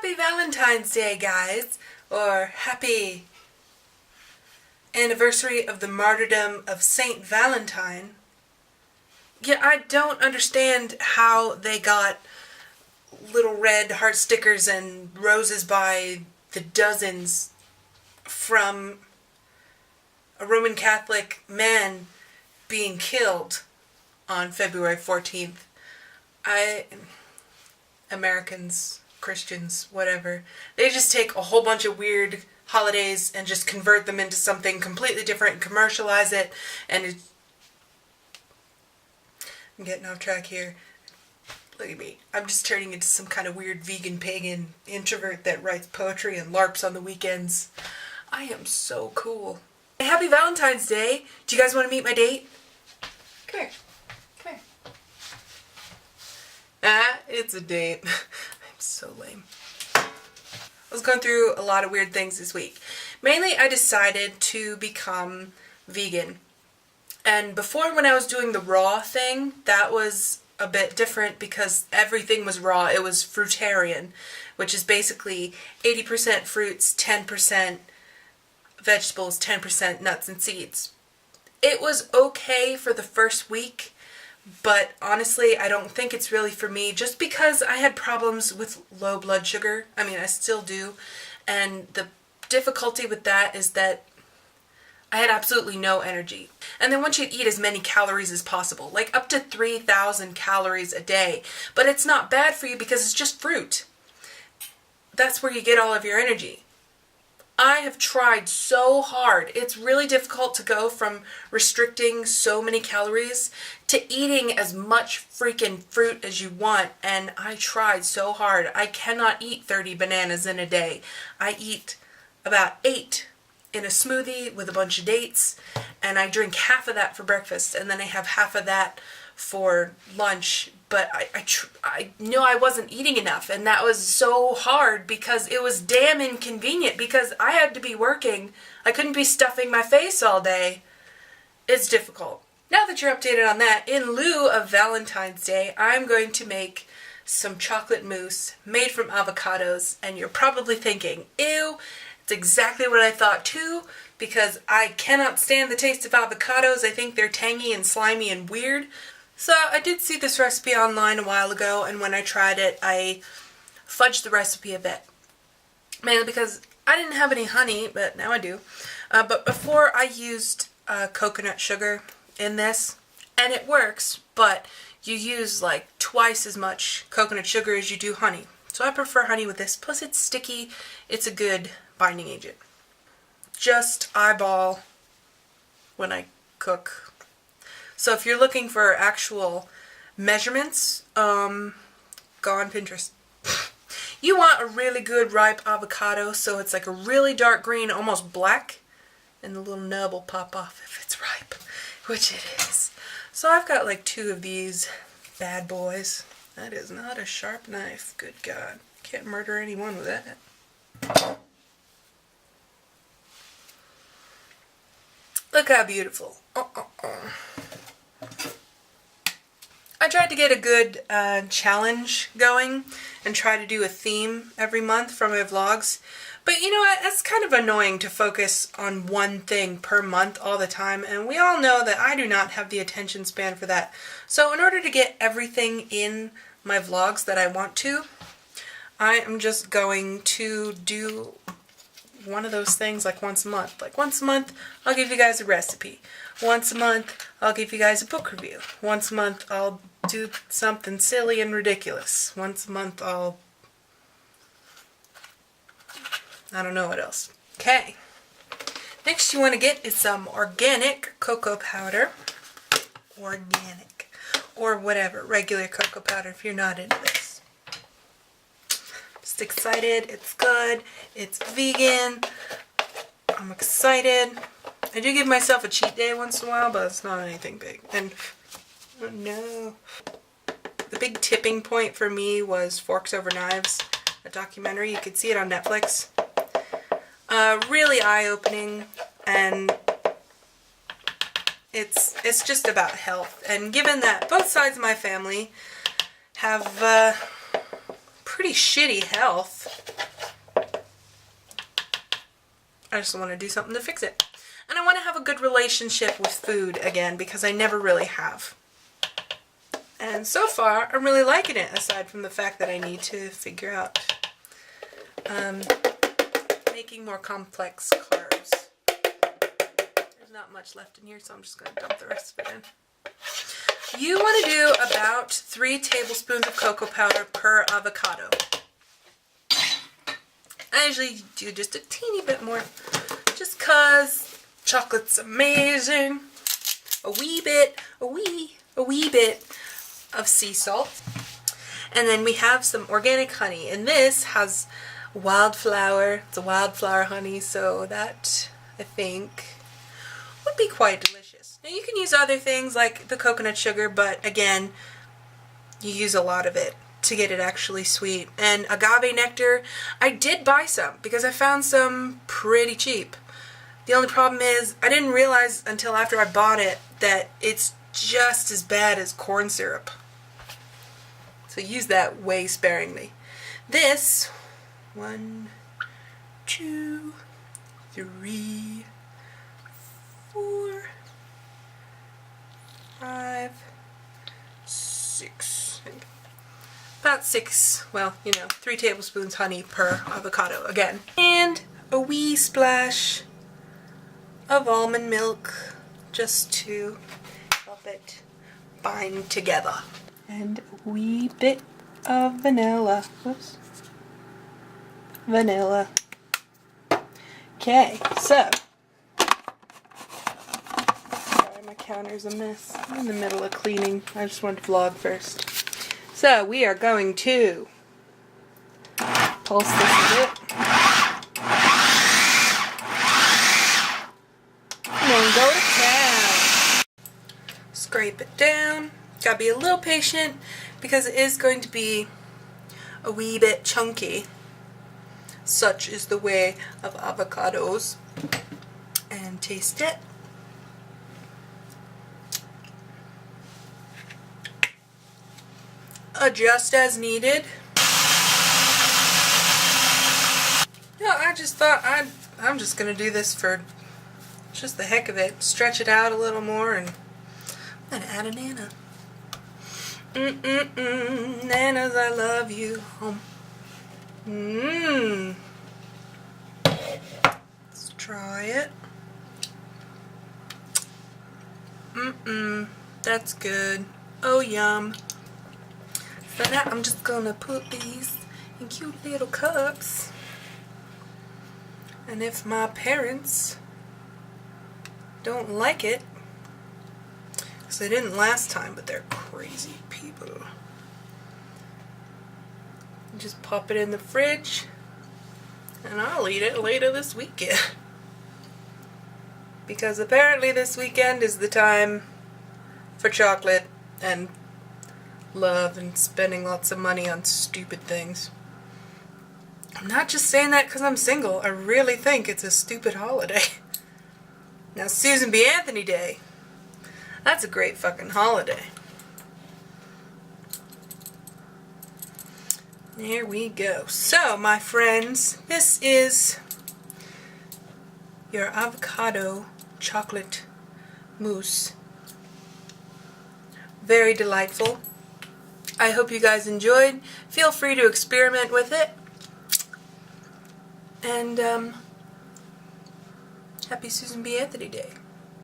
Happy Valentine's Day, guys! Or happy anniversary of the martyrdom of Saint Valentine. Yeah, I don't understand how they got little red heart stickers and roses by the dozens from a Roman Catholic man being killed on February 14th. Americans, Christians, whatever, they just take a whole bunch of weird holidays and just convert them into something completely different and commercialize it, and I'm getting off track here. Look at me. I'm just turning into some kind of weird vegan pagan introvert that writes poetry and LARPs on the weekends. I am so cool. Hey, happy Valentine's Day. Do you guys want to meet my date? Come here. Come here. It's a date. I'm so lame. I was going through a lot of weird things this week. Mainly, I decided to become vegan. And before, when I was doing the raw thing, that was a bit different because everything was raw. It was fruitarian, which is basically 80% fruits, 10% vegetables, 10% nuts and seeds. It was okay for the first week, but honestly, I don't think it's really for me, just because I had problems with low blood sugar. I mean, I still do. And the difficulty with that is that I had absolutely no energy. And then once you eat as many calories as possible, like up to 3,000 calories a day, but it's not bad for you because it's just fruit. That's where you get all of your energy. I have tried so hard. It's really difficult to go from restricting so many calories to eating as much freaking fruit as you want, and I tried so hard. I cannot eat 30 bananas in a day. I eat about 8 in a smoothie with a bunch of dates, and I drink half of that for breakfast, and then I have half of that for lunch. But I knew I wasn't eating enough, and that was so hard because it was damn inconvenient because I had to be working. I couldn't be stuffing my face all day. It's difficult. Now that you're updated on that, in lieu of Valentine's Day, I'm going to make some chocolate mousse made from avocados, and you're probably thinking, ew, it's exactly what I thought too, because I cannot stand the taste of avocados. I think they're tangy and slimy and weird. So I did see this recipe online a while ago, and when I tried it, I fudged the recipe a bit. Mainly because I didn't have any honey, but now I do. But before I used coconut sugar in this, and it works, but you use like twice as much coconut sugar as you do honey. So I prefer honey with this, plus it's sticky, it's a good binding agent. Just eyeball when I cook. So if you're looking for actual measurements, go on Pinterest. You want a really good ripe avocado, so it's like a really dark green, almost black, and the little nub will pop off if it's ripe, which it is. So I've got like 2 of these bad boys. That is not a sharp knife, good God. Can't murder anyone with that. Look how beautiful. I tried to get a good challenge going and try to do a theme every month for my vlogs. But you know what? It's kind of annoying to focus on one thing per month all the time. And we all know that I do not have the attention span for that. So in order to get everything in my vlogs that I want to, I am just going to do one of those things like once a month. Like once a month, I'll give you guys a recipe. Once a month, I'll give you guys a book review. Once a month, I'll do something silly and ridiculous. Once a month, I don't know what else. Okay. Next you want to get is some organic cocoa powder. Organic. Or whatever. Regular cocoa powder if you're not into this. Just excited. It's good. It's vegan. I'm excited. I do give myself a cheat day once in a while, but it's not anything big. And, oh no. The big tipping point for me was Forks Over Knives, a documentary. You could see it on Netflix. Really eye-opening, and it's just about health. And given that both sides of my family have pretty shitty health, I just want to do something to fix it. And I want to have a good relationship with food again, because I never really have. And so far, I'm really liking it, aside from the fact that I need to figure out making more complex carbs. There's not much left in here, so I'm just going to dump the rest of it in. You want to do about 3 tablespoons of cocoa powder per avocado. I usually do just a teeny bit more, just cause chocolate's amazing. A wee bit of sea salt. And then we have some organic honey, and this has wildflower. It's a wildflower honey, so that, I think, would be quite delicious. Now you can use other things like the coconut sugar, but again, you use a lot of it to get it actually sweet. And agave nectar, I did buy some because I found some pretty cheap. The only problem is I didn't realize until after I bought it that it's just as bad as corn syrup. So use that way sparingly. This, 1, 2, 3, 4, 5, 6. About 6, well, 3 tablespoons honey per avocado again. And a wee splash of almond milk just to help it bind together. And a wee bit of vanilla. Whoops. Vanilla. Okay, so. Sorry, my counter's a mess. I'm in the middle of cleaning. I just wanted to vlog first. So we are going to pulse this a bit. And then go to town. Scrape it down. Gotta be a little patient because it is going to be a wee bit chunky. Such is the way of avocados. And taste it. Adjust as needed. I just thought I'm just gonna do this for just the heck of it. Stretch it out a little more and then add a nana. Nanas, I love you. Let's try it. That's good. Oh, yum. So now I'm just gonna put these in cute little cups. And if my parents don't like it, because they didn't last time, but they're crazy people, just pop it in the fridge and I'll eat it later this weekend. Because apparently this weekend is the time for chocolate and love and spending lots of money on stupid things. I'm not just saying that because I'm single. I really think it's a stupid holiday. Now, Susan B. Anthony Day, that's a great fucking holiday. There we go. So, my friends, this is your avocado chocolate mousse. Very delightful. I hope you guys enjoyed. Feel free to experiment with it. And happy Susan B. Anthony Day.